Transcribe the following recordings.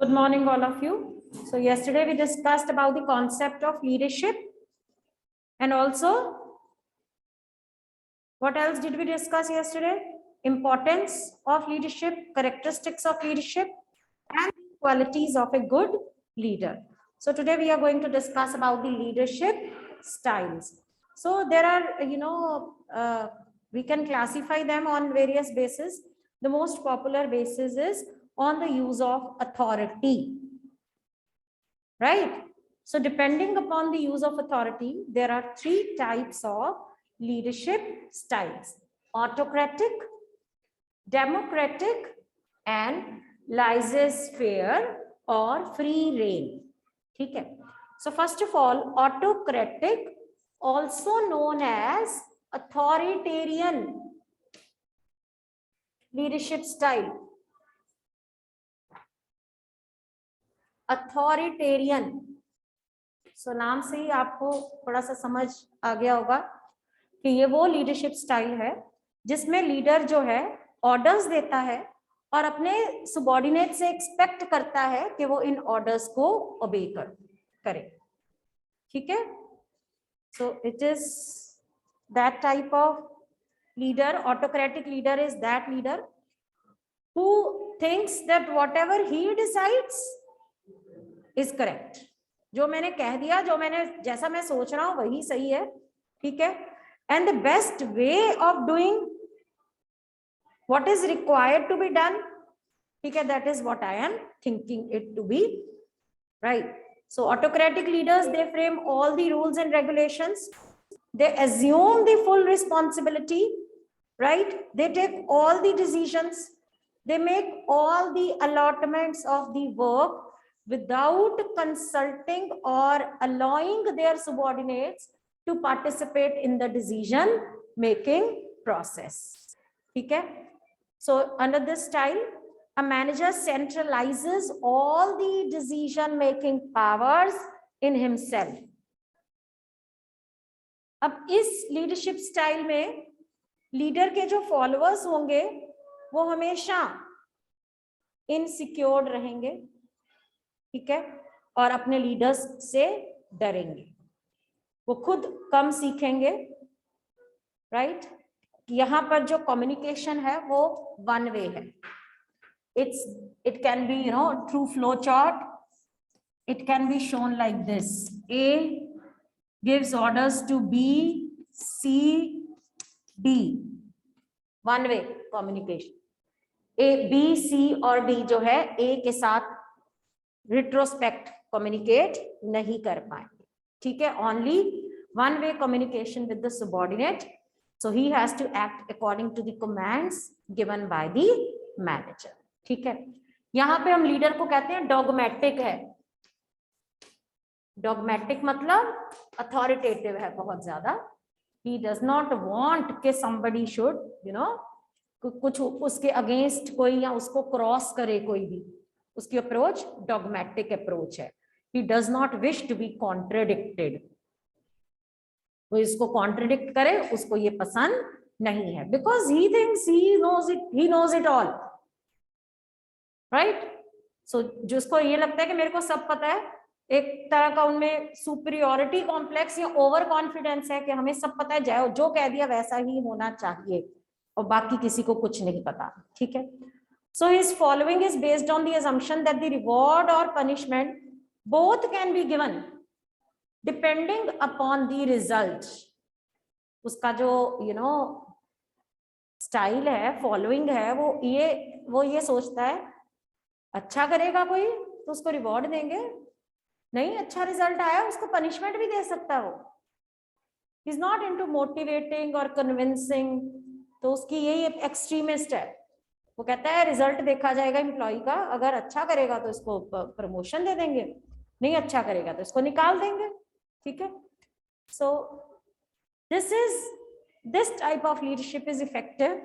Good morning, all of you. So yesterday we discussed about the concept of leadership, and also what else did we discuss yesterday? Importance of leadership, characteristics of leadership, and qualities of a good leader. So today we are going to discuss about the leadership styles. So there are, we can classify them on various bases. The most popular basis is on the use of authority, right? So depending upon the use of authority, there are three types of leadership styles: autocratic, democratic, and laissez-faire or free reign. Okay. So first of all, autocratic, also known as authoritarian leadership style. Authoritarian, so नाम से ही आपको थोड़ा सा समझ आ गया होगा कि ये वो लीडरशिप स्टाइल है जिसमें लीडर जो है ऑर्डर्स देता है और अपने सबऑर्डिनेट से एक्सपेक्ट करता है कि वो इन ऑर्डर्स को ओबे करे। ठीक है, so it is that type of leader. Autocratic leader is that leader who thinks that whatever he decides is correct. जो मैंने कह दिया, जो मैंने जैसा मैं सोच रहा हूं वही सही है. ठीक है, and the best way of doing what is required to be done, ठीक है, that is what I am thinking it to be, right? So autocratic leaders, they frame all the rules and regulations, they assume the full responsibility, right? They take all the decisions, they make all the allotments of the work without consulting or allowing their subordinates to participate in the decision making process. Okay, so under this style, a manager centralizes all the decision making powers in himself. अब इस leadership style में leader के जो followers होंगे वो हमेशा insecured रहेंगे, ठीक है, और अपने लीडर्स से डरेंगे. वो खुद कम सीखेंगे, राइट? यहाँ पर जो कम्युनिकेशन है वो वन वे है. It can be through flow chart. It can be shown like this: A gives orders to B, C, D. One way communication. A, B, C और D जो है A के साथ रिट्रोस्पेक्ट कम्युनिकेट नहीं कर पाएंगे. ठीक है, only one way communication with the subordinate. So he has to act according to the commands given by the manager. ठीक है, यहाँ पे हम लीडर को कहते हैं डॉगमेटिक है. डॉगमेटिक मतलब अथॉरिटेटिव है बहुत ज्यादा. ही डज नॉट वांट कि somebody should कुछ उसके अगेंस्ट कोई या उसको क्रॉस करे कोई भी. उसकी अप्रोच डॉगमेटिक अप्रोच है. He does not wish to be contradicted. वो इसको कॉन्ट्रडिक्ट करे उसको ये पसंद नहीं है, because he thinks he knows it all, right? So जिसको ये लगता है कि मेरे को सब पता है, एक तरह का उनमें सुपीरियोरिटी कॉम्प्लेक्स या ओवर कॉन्फिडेंस है कि हमें सब पता है, जो कह दिया वैसा ही होना चाहिए और बाकी किसी को कुछ नहीं पता. ठीक है, so his following is based on the assumption that the reward or punishment both can be given depending upon the result. उसका जो स्टाइल है, फॉलोइंग है, वो ये सोचता है अच्छा करेगा कोई तो उसको रिवॉर्ड देंगे, नहीं अच्छा रिजल्ट आया उसको पनिशमेंट भी दे सकता है. वो इज नॉट इनटू मोटिवेटिंग और कन्विंसिंग. तो उसकी यही एक्सट्रीमिस्ट है. वो कहता है रिजल्ट देखा जाएगा एम्प्लॉय का, अगर अच्छा करेगा तो इसको प्रमोशन दे देंगे, नहीं अच्छा करेगा तो इसको निकाल देंगे. ठीक है, सो this type of leadership is effective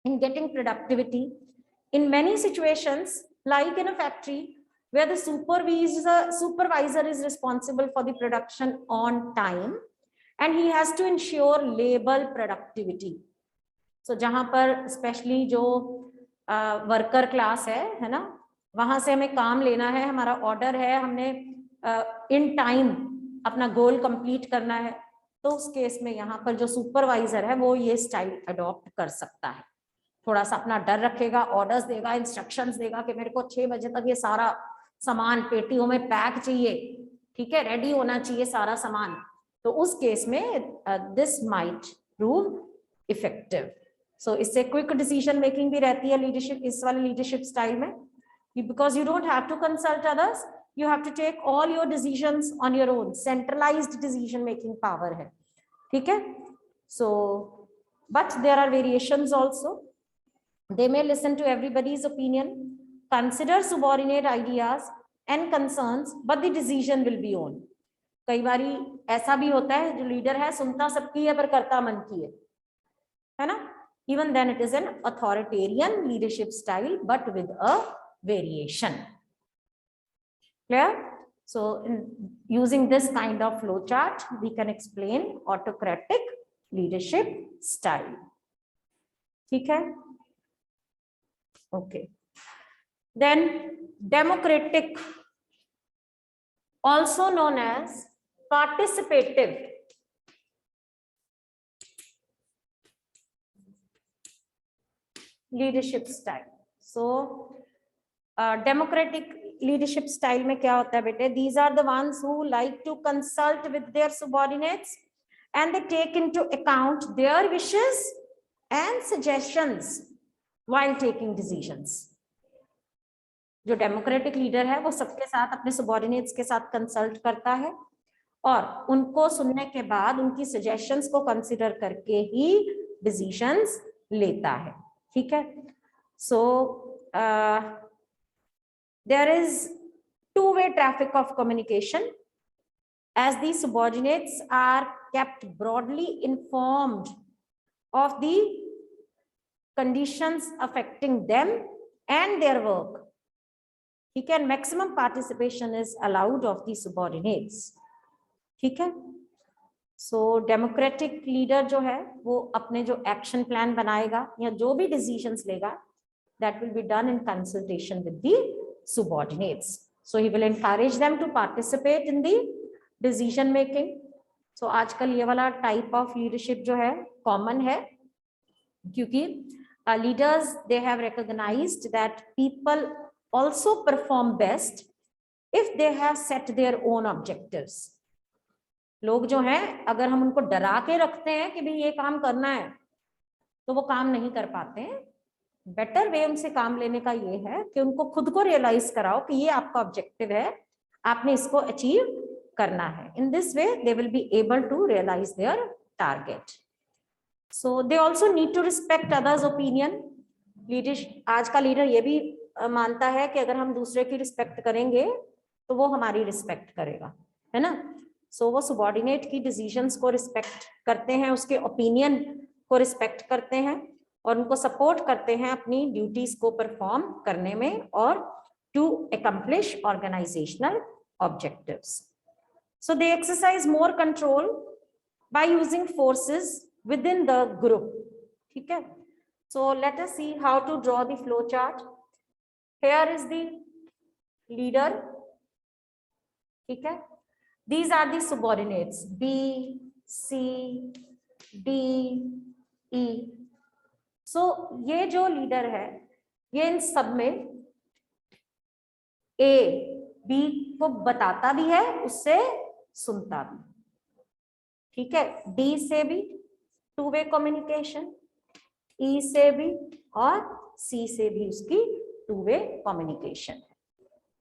in getting productivity in many situations, like in a factory where the supervisor is responsible for the production on time and he has to ensure labor productivity. So जहां पर specially जो worker class है ना, वहां से हमें काम लेना है, हमारा ऑर्डर है, हमने इन टाइम अपना गोल कंप्लीट करना है, तो उस केस में यहाँ पर जो सुपरवाइजर है वो ये स्टाइल अडॉप्ट कर सकता है। थोड़ा सा अपना डर रखेगा, ऑर्डर्स देगा, इंस्ट्रक्शंस देगा कि मेरे को 6 बजे तक ये सारा सामान पेटियों में पैक चाहिए, ठीक है, रेडी होना चाहिए सारा सामान। तो उस केस में दिस माइट प्रूव इफेक्टिव। सो इससे क्विक डिसीजन मेकिंग भी रहती है लीडरशिप, इस वाले लीडरशिप स्टाइल में, because you don't have to consult others, you have to take all your decisions on your own, centralized decision making power है, ठीक है। So but there are variations also, they may listen to everybody's opinion, consider subordinate ideas and concerns, but the decision will be on। कई बारी ऐसा भी होता है जो लीडर है सुनता सबकी है पर करता मन की है ना, even then it is an authoritarian leadership style but with a variation। Clear? So using this kind of flow chart, we can explain autocratic leadership style. ठीक है? Okay. Then democratic, also known as participative leadership style. So democratic leadership style में क्या होता है बेटे, these are the ones who like to consult with their subordinates and they take into account their wishes and suggestions while taking decisions. जो democratic leader है वो सबके साथ, अपने सबऑर्डिनेट्स के साथ कंसल्ट करता है और उनको सुनने के बाद उनकी सजेशंस को कंसिडर करके ही डिसीजंस लेता है, ठीक है। सो there is two-way traffic of communication, as the subordinates are kept broadly informed of the conditions affecting them and their work, ठीक है, maximum participation is allowed of the subordinates, ठीक है। So democratic leader जो है वो अपने जो action plan बनाएगा या जो भी decisions लेगा, that will be done in consultation with the subordinates, so he will encourage them to participate in the decision making। so आजकल ये वाला type of leadership जो है common है, क्योंकि leaders they have recognized that people also perform best if they have set their own objectives। लोग जो हैं अगर हम उनको डरा के रखते हैं कि भाई ये काम करना है तो वो काम नहीं कर पाते हैं। बेटर वे उनसे काम लेने का ये है कि उनको खुद को रियलाइज कराओ कि ये आपका ऑब्जेक्टिव है, आपने इसको अचीव करना है। In this way they will be able to realise their target. So they also need to respect others opinion. Leader, आज का लीडर ये भी मानता है कि अगर हम दूसरे की रिस्पेक्ट करेंगे तो वो हमारी रिस्पेक्ट करेगा, है ना। सो वो सबऑर्डिनेट की डिसीजंस को रिस्पेक्ट करते हैं, उसके ओपिनियन को रिस्पेक्ट करते हैं और उनको सपोर्ट करते हैं अपनी ड्यूटीज को परफॉर्म करने में और to accomplish organizational objectives। So they exercise more control by using forces within the group, ठीक है। So let us see how to draw the flow chart। Here is the leader, ठीक है। These are the subordinates B, C, D, E। सो ये जो leader है ये इन सब में ए बी को बताता भी है, उससे सुनता भी, ठीक है। डी से भी टू वे कम्युनिकेशन, ई से भी और सी से भी उसकी two way communication.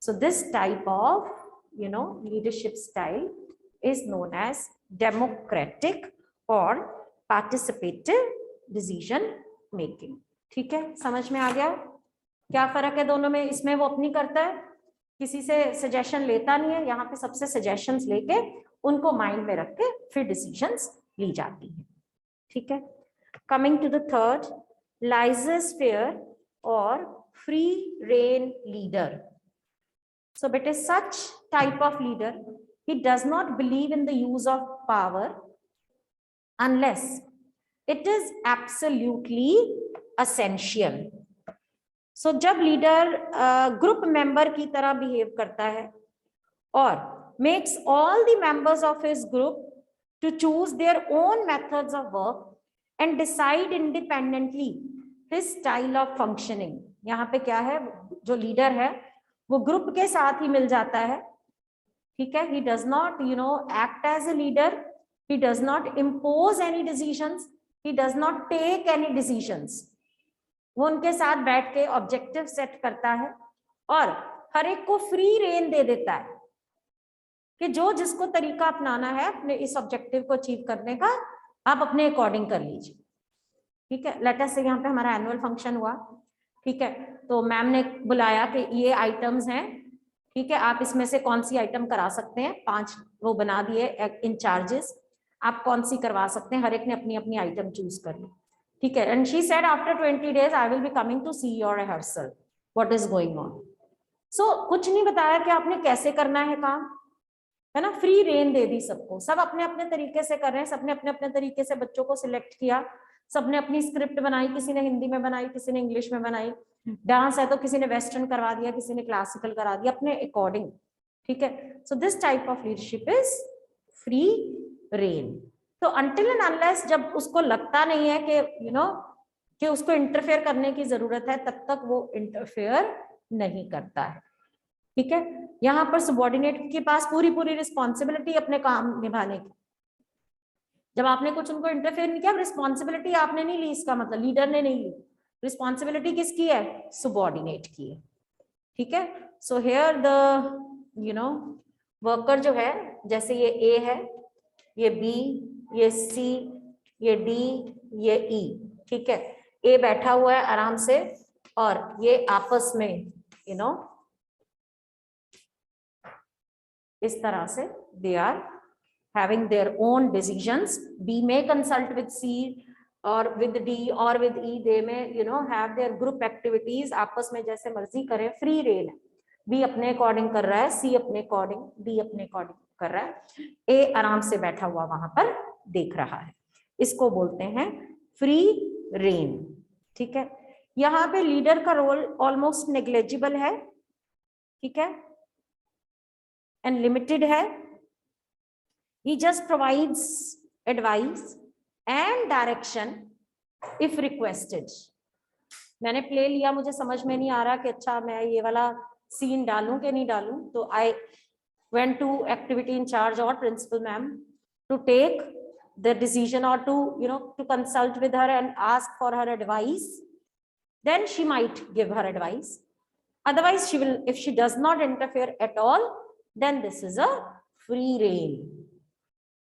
So this type of leadership style is known as democratic और पार्टिसिपेटिव डिसीजन मेकिंग, ठीक है। समझ में आ गया क्या फर्क है दोनों में? इसमें वो अपनी करता है, किसी से सजेशन लेता नहीं है, यहाँ पे सबसे सजेशंस लेके उनको माइंड में रख के फिर डिसीजंस ली जाती है, ठीक है। कमिंग टू द थर्ड, लाइजोस्फीयर और फ्री रेन लीडर। सो बेटे such type of leader, he does not believe in the use of power unless it is absolutely essential। सो जब लीडर ग्रुप मेंबर की तरह बिहेव करता है और makes all the members of his group to choose their own methods of work and decide independently his style of functioning. यहाँ पे क्या है, जो लीडर है वो ग्रुप के साथ ही मिल जाता है, ठीक है। he does not act as a leader, he does not impose any decisions, he does not take any decisions। वो उनके साथ बैठ के ऑब्जेक्टिव सेट करता है और हर एक को फ्री रेन दे देता है कि जो जिसको तरीका अपनाना है अपने इस ऑब्जेक्टिव को अचीव करने का, आप अपने अकॉर्डिंग कर लीजिए, ठीक है। लेट अस से यहाँ पे हमारा एनुअल फंक्शन हुआ, ठीक है। तो मैम ने बुलाया कि ये आइटम्स हैं, ठीक है, आप इसमें से कौन सी आइटम करा सकते हैं, 5 वो बना दिए इंचार्जेस, आप कौन सी करवा सकते हैं, हर एक ने अपनी अपनी आइटम चूज कर ली, ठीक है। And she said after 20 days I will be coming to see your rehearsal, what is going on. So कुछ नहीं बताया कि आपने कैसे करना है काम, है ना, फ्री रेन दे दी सबको, सब अपने अपने तरीके से कर रहे हैं, सबने अपने अपने तरीके से बच्चों को सिलेक्ट किया, सबने अपनी स्क्रिप्ट बनाई, किसी ने हिंदी में बनाई, किसी ने इंग्लिश में बनाई, डांस है तो किसी ने वेस्टर्न करवा दिया, किसी ने क्लासिकल करा दिया अपने अकॉर्डिंग, ठीक है। So this type of leadership is free rein. तो अनटिल एंड अनलेस जब उसको लगता नहीं है कि कि उसको इंटरफेयर करने की जरूरत है, तब तक वो इंटरफेयर नहीं करता है, ठीक है। यहाँ पर सबॉर्डिनेट के पास पूरी पूरी रिस्पॉन्सिबिलिटी अपने काम निभाने की। जब आपने कुछ उनको इंटरफेयर नहीं किया, रिस्पॉन्सिबिलिटी आपने नहीं ली, इसका मतलब लीडर ने नहीं ली, रिस्पॉन्सिबिलिटी किसकी है, सबॉर्डिनेट की है, ठीक है। सो हियर द वर्कर जो है, जैसे ये ए है, ये बी, ये सी, ये डी, ये ई, ठीक है। ए बैठा हुआ है आराम से और ये आपस में इस तरह से they are having their own decisions. B may consult with C or with D or with E. They may have their group activities, आपस में जैसे मर्जी करें, फ्री रेन है। B अपने अकॉर्डिंग कर रहा है, C अपने अकॉर्डिंग, D अपने अकॉर्डिंग कर रहा है, A आराम से बैठा हुआ वहां पर देख रहा है। इसको बोलते हैं फ्री रेन, ठीक है। यहाँ पे लीडर का रोल ऑलमोस्ट नेग्लेजिबल है, ठीक है, एंड लिमिटेड है। He just provides advice and direction if requested. मैंने प्ले लिया, मुझे समझ में नहीं आ रहा कि अच्छा मैं ये वाला सीन डालूं कि नहीं डालूं, तो I went to activity in charge or principal ma'am to take the decision or to consult with her and ask for her advice. Then she might give her advice. Otherwise, she will, if she does not interfere at all, then this is a free rein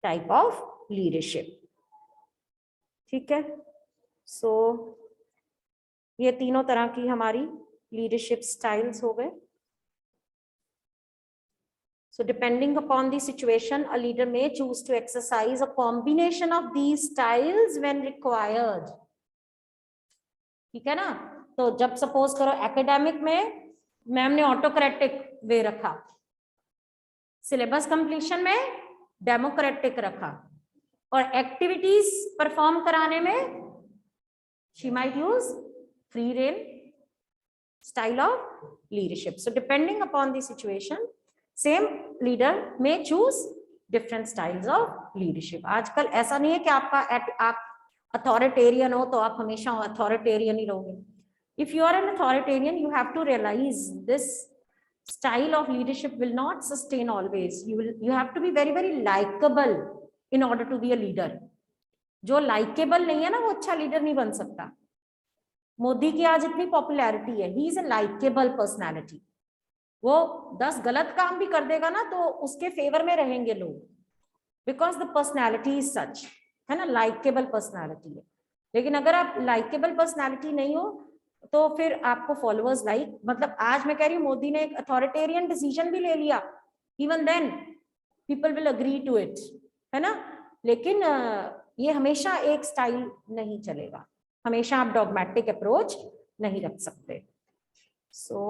type of leadership, ठीक है। So ये तीनों तरह की हमारी leadership styles हो गए। So depending upon the situation a leader may choose to exercise a combination of these styles when required, ठीक है ना। तो जब सपोज करो एकेडमिक में मैम ने ऑटोक्रेटिक वे रखा, सिलेबस कंप्लीशन में डेमोक्रेटिक रखा, और एक्टिविटीज परफॉर्म कराने में she might use free rein style of leadership. So depending upon the situation same leader may choose different styles of leadership. आजकल ऐसा नहीं है कि आप अथॉरिटेरियन हो तो आप हमेशा अथॉरिटेरियन ही रहोगे। If you are an authoritarian you have to realise this style of leadership will not sustain always. You have to be very very likable in order to be a leader. जो likable नहीं है ना वो अच्छा leader नहीं बन सकता। मोदी की आज इतनी पॉपुलैरिटी है, he is a likeable personality. वो 10 गलत काम भी कर देगा ना तो उसके फेवर में रहेंगे लोग, because the personality is such, है ना, लाइकेबल पर्सनैलिटी है। लेकिन अगर आप लाइकेबल पर्सनैलिटी नहीं हो तो फिर आपको फॉलोअर्स मतलब आज मैं कह रही हूँ मोदी ने एक अथॉरिटेरियन डिसीजन भी ले लिया, even then people will agree to it, है ना। लेकिन ये हमेशा एक स्टाइल नहीं चलेगा, हमेशा आप डॉगमेटिक अप्रोच नहीं रख सकते। So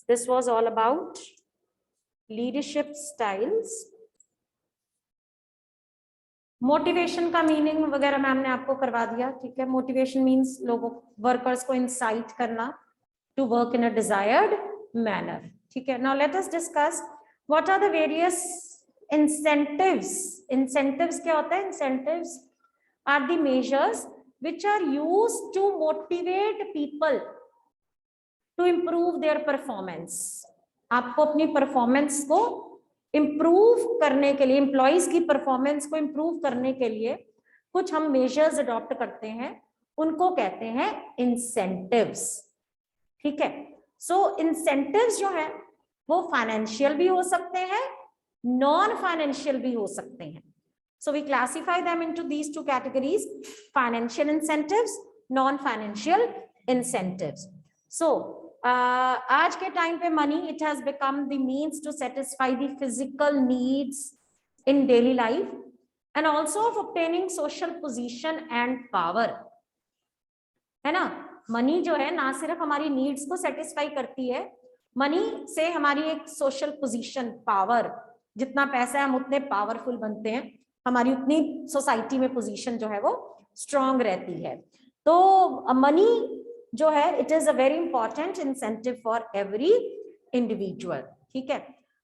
this was all about leadership styles. Motivation का मीनिंग वगैरह मैम ने आपको करवा दिया, ठीक है। मोटिवेशन मीन्स लोगों वर्कर्स को इंसाइट करना to work in a desired manner, ठीक है। Now let us discuss what are the various incentives. Incentives क्या होता है? Incentives are the measures which are used to motivate people to improve their performance। आपको अपनी performance को improve करने के लिए, एम्प्लॉइज की परफॉर्मेंस को इम्प्रूव करने के लिए कुछ हम मेजर्स अडॉप्ट करते हैं, उनको कहते हैं इंसेंटिव्स, ठीक है। सो इंसेंटिव्स जो है वो फाइनेंशियल भी हो सकते हैं, नॉन फाइनेंशियल भी हो सकते हैं। So we classify them into these two categories: financial incentives, non-financial incentives. So आज के टाइम पे money, it has become the means to satisfy the physical needs in daily life and also of obtaining social position and power, है ना। Money जो है ना सिर्फ हमारी नीड्स को सेटिस्फाई करती है, मनी से हमारी एक सोशल पोजीशन, पावर, जितना पैसा है हम उतने पावरफुल बनते हैं, हमारी उतनी सोसाइटी में पोजीशन जो है वो स्ट्रांग रहती है। तो मनी जो है it is a very important incentive for every individual, ठीक है।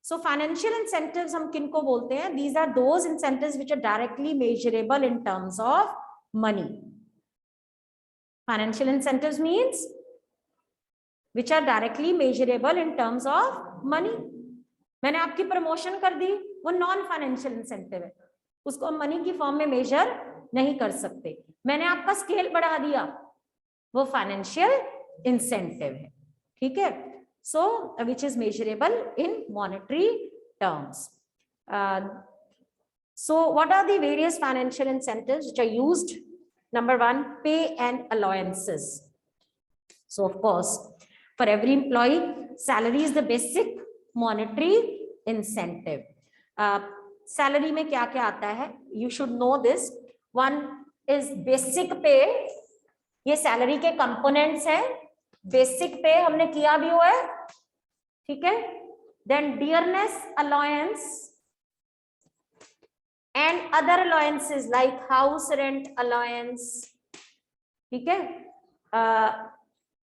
सो फाइनेंशियल इंसेंटिव्स हम किनको बोलते हैं? These are those incentives which are directly measurable in terms of money. Financial incentives means which are directly measurable in terms of money। मैंने आपकी promotion कर दी, वो नॉन फाइनेंशियल इंसेंटिव है, उसको हम मनी की फॉर्म में मेजर नहीं कर सकते। मैंने आपका स्केल बढ़ा दिया, वो फाइनेंशियल इंसेंटिव है, ठीक है। So which is measurable in monetary terms. So what are the various financial incentives which are used? Number 1, pay and allowances. So of course for every employee, salary is the basic monetary incentive। Salary में क्या क्या आता है? You should know this। One is basic pay, ये salary के components है। Basic पे हमने किया भी हुआ है, ठीक है। Then dearness allowance and other allowances like house rent allowance, ठीक है।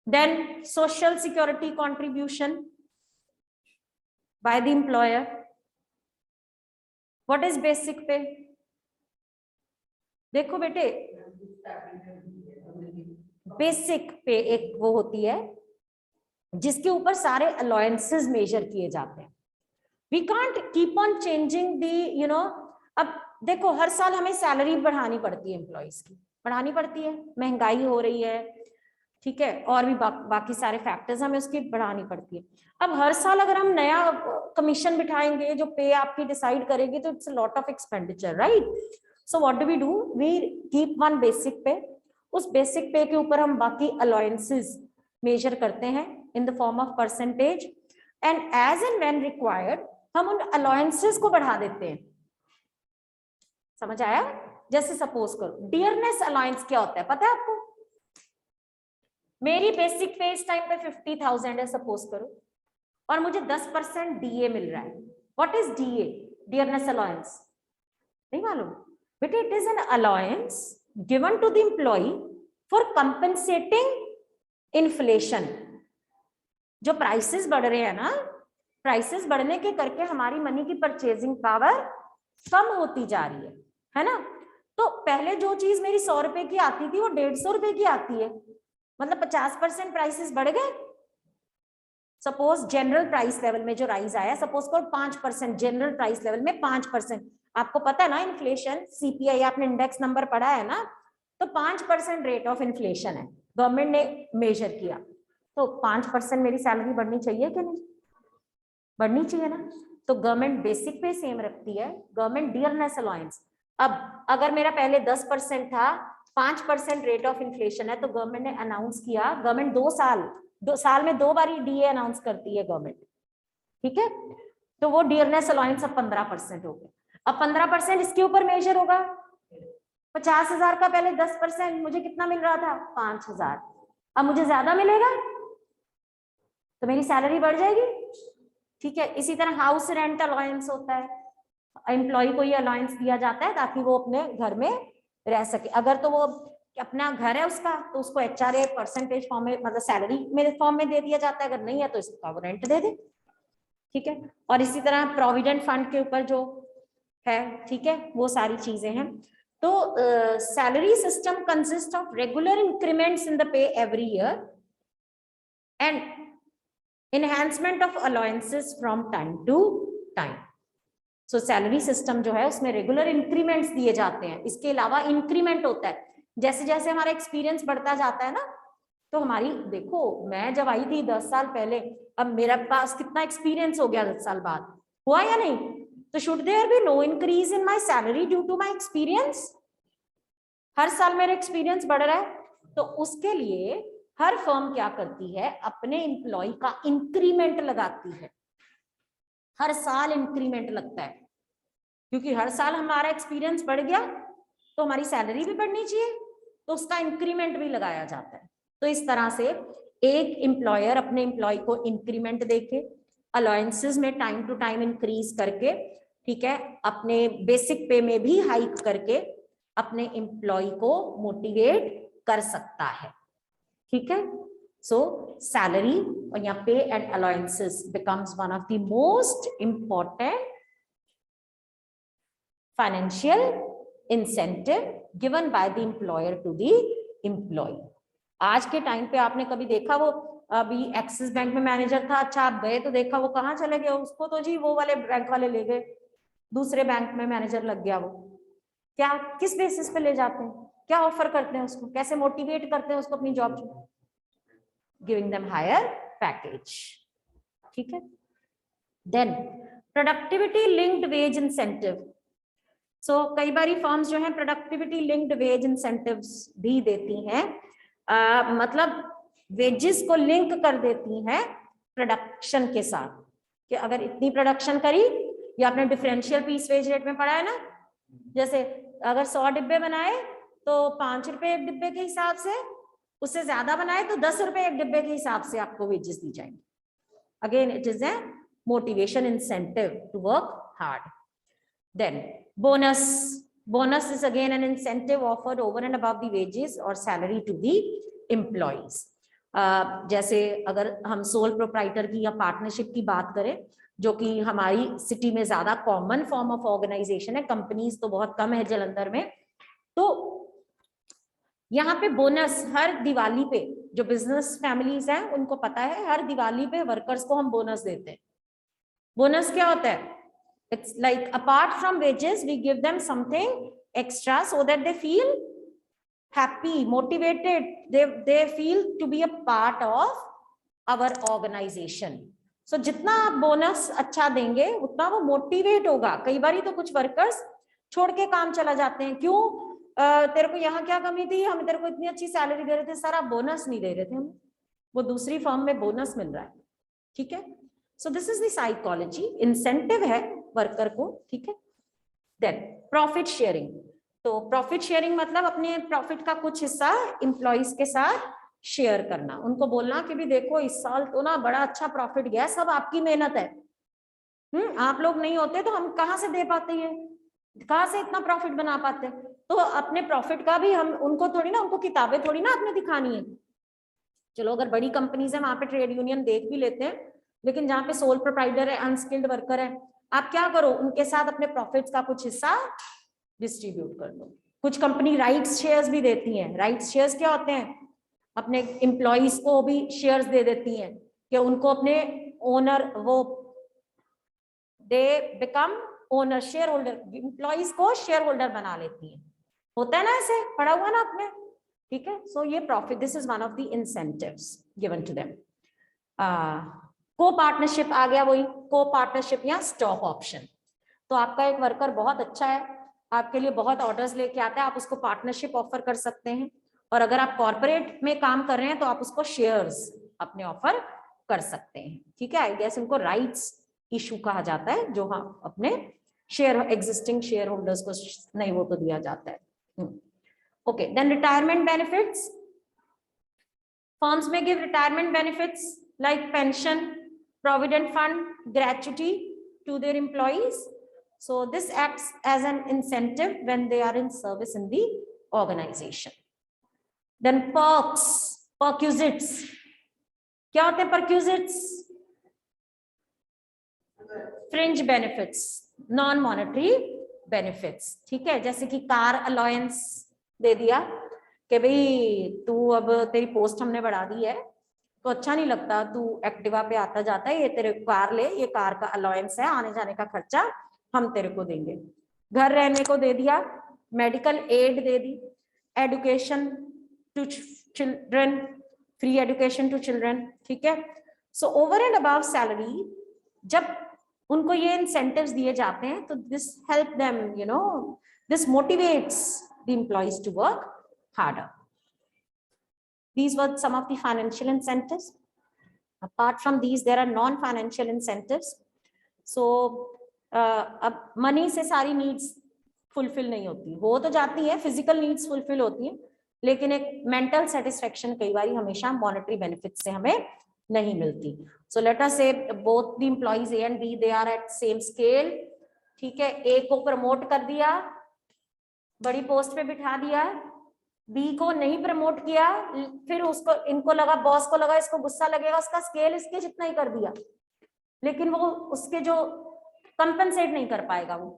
Then social security contribution by the employer। What is basic pay? देखो बेटे, बेसिक पे एक वो होती है जिसके ऊपर सारे अलाउंसेस मेजर किए जाते हैं। We can't keep on changing the, you know, अब देखो हर साल हमें सैलरी बढ़ानी पड़ती है, एम्प्लॉइज की बढ़ानी पड़ती है, महंगाई हो रही है, ठीक है, और भी बाकी सारे फैक्टर्स हमें उसकी बढ़ानी पड़ती है। अब हर साल अगर हम नया कमीशन बिठाएंगे जो पे आपकी डिसाइड करेगी, तो it's a lot of expenditure, right. So what do we do? We keep one basic pay, उस बेसिक पे के ऊपर हम बाकी अलाउंसेस मेजर करते हैं in the form of percentage, and as and when required हम उन अलाउंसेस को बढ़ा देते हैं। समझ आया? जैसे सपोज करो डियरनेस अलाउंस क्या होता है पता है आपको? मेरी बेसिक पे इस टाइम पे 50,000 है सपोज करो, और मुझे 10% डीए मिल रहा है। What is DA? Dearness allowance नहीं मालूम बेटे? It is an allowance given to the employee for compensating inflation. जो प्राइसेस बढ़ रहे हैं ना, प्राइसेस बढ़ने के करके हमारी मनी की परचेजिंग पावर कम होती जा रही है ना। तो पहले जो चीज मेरी 100 रुपए की आती थी वो 150 रुपए की आती है, मतलब 50% प्राइसेस बढ़ गए। सपोज जनरल प्राइस लेवल में जो राइज आया, सपोज को 5%, जनरल प्राइस लेवल में 5%। आपको पता है ना इन्फ्लेशन, सीपीआई आपने इंडेक्स नंबर पढ़ा है ना, तो 5% रेट ऑफ इन्फ्लेशन है, गवर्नमेंट ने मेजर किया। तो 5% मेरी सैलरी बढ़नी चाहिए कि नहीं? बढ़नी चाहिए ना। तो गवर्नमेंट बेसिक पे सेम रखती है, गवर्नमेंट डियरनेस अलाउंस। अब अगर मेरा पहले 10% था, 5% रेट ऑफ इन्फ्लेशन है, तो गवर्नमेंट ने अनाउंस किया, गवर्नमेंट 2 साल में 2 बार डीए अनाउंस करती है गवर्नमेंट, ठीक है। तो वो डियरनेस अलाउंस अब 15% हो गया। अब 15% इसके ऊपर मेजर होगा। 50,000 का पहले 10%, मुझे कितना मिल रहा था? 5,000। अब मुझे ज्यादा मिलेगा तो मेरी सैलरी बढ़ जाएगी, ठीक है। इसी तरह हाउस रेंट अलाउंस होता है, एम्प्लॉय को ये अलाउंस दिया जाता है ताकि वो अपने घर में रह सके। अगर तो वो अपना घर है उसका तो उसको HRA परसेंटेज फॉर्म में, मतलब सैलरी में फॉर्म में दे दिया जाता है, अगर नहीं है तो इसका वो रेंट दे दे, ठीक है। और इसी तरह प्रोविडेंट फंड के ऊपर जो है, ठीक है, वो सारी चीजें हैं। तो salary system consist of regular increments in the pay every year and enhancement of allowances from time to time. So salary system जो है उसमें रेगुलर इंक्रीमेंट्स दिए जाते हैं, इसके अलावा इंक्रीमेंट होता है जैसे जैसे हमारा एक्सपीरियंस बढ़ता जाता है ना। तो हमारी, देखो मैं जब आई थी 10 साल पहले, अब मेरे पास कितना एक्सपीरियंस हो गया 10 साल बाद, हुआ या नहीं? तो should there be no increase in my salary due to my experience? हर साल मेरा एक्सपीरियंस बढ़ रहा है, तो उसके लिए हर फर्म क्या करती है, अपने एम्प्लॉय का इंक्रीमेंट लगाती है। हर साल इंक्रीमेंट लगता है, क्योंकि हर साल हमारा एक्सपीरियंस बढ़ गया तो हमारी सैलरी भी बढ़नी चाहिए, तो उसका इंक्रीमेंट भी लगाया जाता है। तो इस तरह से एक एम्प्लॉयर अपने एम्प्लॉय को इंक्रीमेंट देके, अलाउंसेस में टाइम टू टाइम इंक्रीज करके, ठीक है, अपने बेसिक पे में भी हाइक करके अपने एम्प्लॉय को मोटिवेट कर सकता है, ठीक है। सो सैलरी और यहाँ पे and allowances becomes one of the most important financial incentive given by the employer to the employee. आज के टाइम पे आपने कभी देखा, वो अभी एक्सिस बैंक में मैनेजर था, अच्छा आप गए तो देखा वो कहाँ चले गए, उसको तो जी वो वाले बैंक वाले ले गए, दूसरे बैंक में मैनेजर लग गया। वो क्या, किस बेसिस पे ले जाते हैं, क्या ऑफर करते हैं उसको, कैसे मोटिवेट करते हैं उसको अपनी जॉब में? गिविंग देम हायर पैकेज, ठीक है। Then productivity linked wage incentive. So कई बारी फर्म्स जो है प्रोडक्टिविटी लिंक्ड वेज इंसेंटिव्स भी देती हैं, मतलब वेजेस को लिंक कर देती हैं प्रोडक्शन के साथ, कि अगर इतनी प्रोडक्शन करी, या आपने डिफरेंशियल पीस वेज रेट में पढ़ा है ना, जैसे अगर 100 डिब्बे बनाए तो 5 रुपए एक डिब्बे के हिसाब से, उससे ज्यादा बनाए तो 10 रुपए एक डिब्बे के हिसाब से आपको वेजेस दी जाएंगी। Again it is a motivation incentive to work hard. Then bonus. Bonus is again an incentive offered over and above the wages or salary to the employees. जैसे अगर हम सोल प्रोप्राइटर की या पार्टनरशिप की बात करें, जो कि हमारी सिटी में ज्यादा कॉमन फॉर्म ऑफ ऑर्गेनाइजेशन है, कंपनीज तो बहुत कम है जलंधर में, तो यहाँ पे बोनस हर दिवाली पे, जो बिजनेस फैमिलीज हैं उनको पता है, हर दिवाली पे वर्कर्स को हम बोनस देते हैं। बोनस क्या होता है? It's like apart from wages, we give them something extra so that they feel happy, motivated. They feel to be a part of our organization. So जितना आप बोनस अच्छा देंगे उतना वो मोटिवेट होगा। कई बार तो कुछ वर्कर्स छोड़ के काम चला जाते हैं, क्यों? तेरे को यहाँ क्या कमी थी, हम तेरे को इतनी अच्छी सैलरी दे रहे थे, सारा बोनस नहीं दे रहे थे हम, वो दूसरी फर्म में बोनस मिल रहा है, ठीक है। So this is the psychology, incentive है वर्कर को, ठीक है। Then profit sharing. तो प्रॉफिट शेयरिंग मतलब अपने प्रॉफिट का कुछ हिस्सा एम्प्लॉइज के साथ शेयर करना, उनको बोलना कि भी देखो इस साल तो ना बड़ा अच्छा प्रॉफिट गया, सब आपकी मेहनत है, आप लोग नहीं होते तो हम कहाँ से दे पाते हैं, कहाँ से इतना प्रॉफिट बना पाते। तो अपने प्रॉफिट का भी हम उनको थोड़ी ना, उनको किताबें थोड़ी ना आपने दिखानी है। चलो अगर बड़ी कंपनीज है वहां पे ट्रेड यूनियन देख भी लेते हैं, लेकिन जहाँ पे सोल प्रोप्राइटर है, अनस्किल्ड वर्कर है, आप क्या करो, उनके साथ अपने प्रॉफिट्स का कुछ हिस्सा डिस्ट्रीब्यूट कर दो। कुछ कंपनी राइट्स शेयर्स भी देती हैं। राइट्स शेयर्स क्या होते हैं? अपने एम्प्लॉइज को भी शेयर्स दे देती हैं कि उनको अपने ओनर, वो they become owner, share holder, employees को शेयर होल्डर बना लेती हैं। होता है ना, ऐसे पढ़ा हुआ ना आपने, ठीक है। सो ये profit, this is one of the incentives given to them. को पार्टनरशिप आ गया, वही को पार्टनरशिप या स्टॉक ऑप्शन। तो आपका एक वर्कर बहुत अच्छा है, आपके लिए बहुत ऑर्डर्स लेके आता है, आप उसको पार्टनरशिप ऑफर कर सकते हैं, और अगर आप कॉर्पोरेट में काम कर रहे हैं तो आप उसको शेयर्स अपने ऑफर कर सकते हैं, ठीक है। आई गेस उनको राइट्स इशू कहा जाता है, जो हम अपने शेयर, एग्जिस्टिंग शेयर होल्डर्स को नहीं, वो तो दिया जाता है। Okay, then retirement benefits. Firms में give retirement benefits like pension, provident fund, gratuity to their employees. So this acts as an incentive when they are in service in the organization. Then perks, perquisites. क्या होते हैं perquisites? Fringe benefits, non monetary benefits, ठीक है, जैसे कि car allowance दे दिया कि भाई तू अब तेरी पोस्ट हमने बढ़ा दी है तो अच्छा नहीं लगता तू एक्टिवा पे आता जाता है, ये तेरे कार ले, ये कार का अलाउंस है, आने जाने का खर्चा हम तेरे को देंगे। घर रहने को दे दिया, मेडिकल एड दे दी, education to children, free education to children, ठीक है। So over and above salary जब उनको ये इंसेंटिव्स दिए जाते हैं तो this help them, you know, this motivates the employees to work harder. These were some of the financial incentives. Apart from these, there are non-financial incentives. So, अब money से सारी needs fulfill नहीं होती, हो तो जाती है, physical needs fulfill होती हैं, लेकिन एक mental satisfaction कई बारी हमेशा monetary benefits से हमें नहीं मिलती. So let us say both the employees A and B, they are at same scale, ठीक है, A को promote कर दिया, बड़ी पोस्ट पे बिठा दिया, बी को नहीं प्रमोट किया, फिर उसको, इनको लगा, बॉस को लगा इसको गुस्सा लगेगा, उसका स्केल इसके जितना ही कर दिया, लेकिन वो उसके जो कंपनसेट नहीं कर पाएगा वो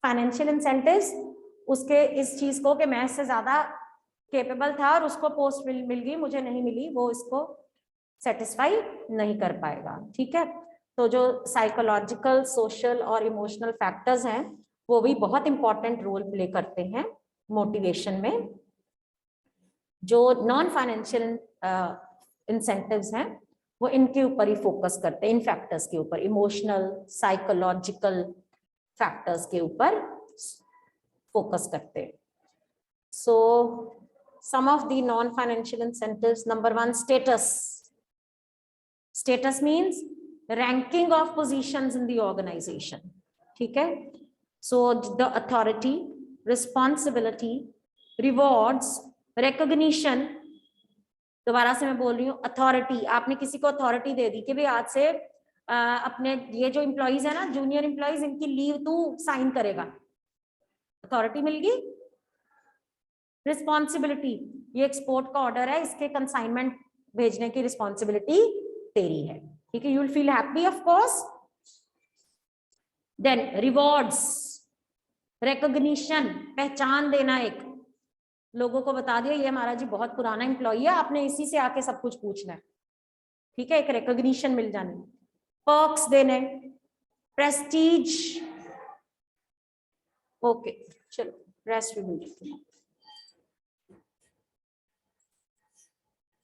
फाइनेंशियल इंसेंटिव्स उसके इस चीज को कि मैं इससे ज्यादा कैपेबल था और उसको पोस्ट मिल गई, मुझे नहीं मिली, वो इसको सेटिस्फाई नहीं कर पाएगा, ठीक है। तो जो साइकोलॉजिकल, सोशल और इमोशनल फैक्टर्स हैं वो भी बहुत इंपॉर्टेंट रोल प्ले करते हैं मोटिवेशन में। जो नॉन फाइनेंशियल इंसेंटिव्स हैं वो इनके ऊपर ही फोकस करते हैं, इन फैक्टर्स के ऊपर, इमोशनल, साइकोलॉजिकल फैक्टर्स के ऊपर फोकस करते हैं। So some of the non financial incentives, number 1, status. Status means ranking of positions in the organisation, ठीक है। So the authority, responsibility, rewards, recognition, दोबारा से मैं बोल रही हूँ, अथॉरिटी, आपने किसी को अथॉरिटी दे दी कि भाई आज से अपने ये जो एम्प्लॉइज है ना, जूनियर एम्प्लॉइज, इनकी लीव तू साइन करेगा, अथॉरिटी मिल गई। रिस्पॉन्सिबिलिटी, ये एक्सपोर्ट का ऑर्डर है, इसके कंसाइनमेंट भेजने की रिस्पॉन्सिबिलिटी तेरी है, ठीक है, you will feel happy of course. Then rewards, recognition, पहचान देना, एक लोगों को बता दिया ये हमारा जी बहुत पुराना एम्प्लॉई है, आपने इसी से आके सब कुछ पूछना है, ठीक है, एक रिकॉग्निशन मिल जानी। पर्क्स देने, प्रेस्टीज, ओके, चलो रेस्ट भी मिल